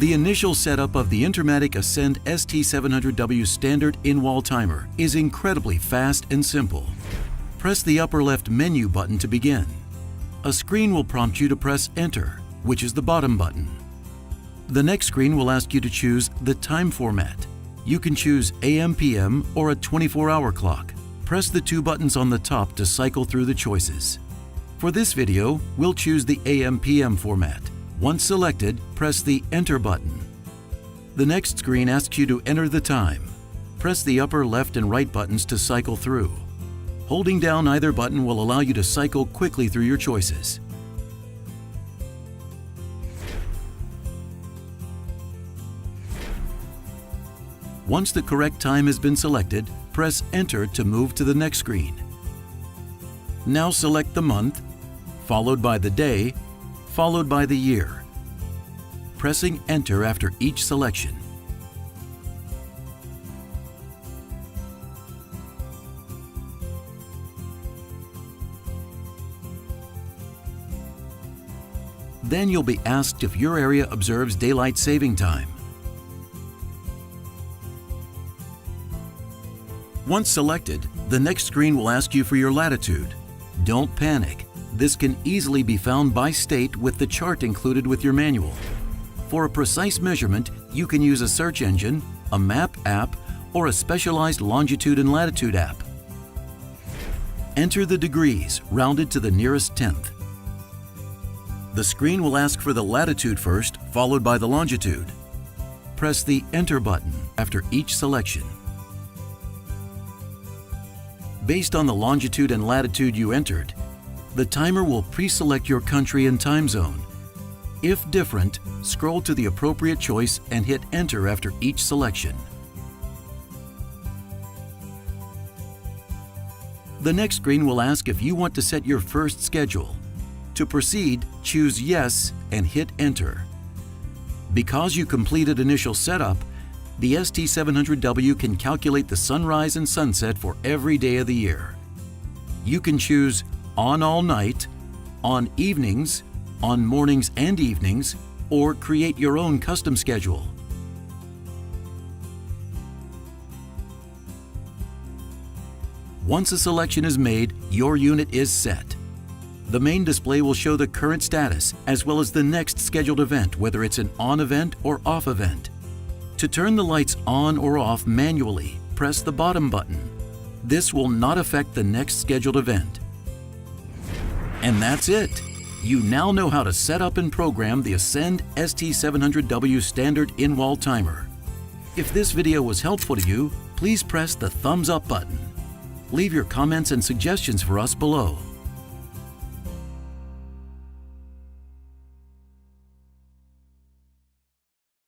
The initial setup of the Intermatic ST700W standard in-wall timer is incredibly fast and simple. Press the upper left menu button to begin. A screen will prompt you to press Enter, which is the bottom button. The next screen will ask you to choose the time format. You can choose AM/PM or a 24-hour clock. Press the two buttons on the top to cycle through the choices. For this video, we'll choose the AM/PM format. Once selected, press the Enter button. The next screen asks you to enter the time. Press the upper left and right buttons to cycle through. Holding down either button will allow you to cycle quickly through your choices. Once the correct time has been selected, press Enter to move to the next screen. Now select the month, followed by the day, followed by the year. Pressing Enter after each selection. Then you'll be asked if your area observes daylight saving time. Once selected, the next screen will ask you for your latitude. Don't panic. This can easily be found by state with the chart included with your manual. For a precise measurement, you can use a search engine, a map app, or a specialized longitude and latitude app. Enter the degrees, rounded to the nearest tenth. The screen will ask for the latitude first, followed by the longitude. Press the Enter button after each selection. Based on the longitude and latitude you entered, the timer will pre-select your country and time zone. If different, scroll to the appropriate choice and hit Enter after each selection. The next screen will ask if you want to set your first schedule. To proceed, choose Yes and hit Enter. Because you completed initial setup, the ST700W can calculate the sunrise and sunset for every day of the year. You can choose on all night, on evenings, on mornings and evenings, or create your own custom schedule. Once a selection is made, your unit is set. The main display will show the current status as well as the next scheduled event, whether it's an on event or off event. To turn the lights on or off manually, press the bottom button. This will not affect the next scheduled event. And that's it! You now know how to set up and program the Ascend ST700W standard in-wall timer. If this video was helpful to you, please press the thumbs up button. Leave your comments and suggestions for us below.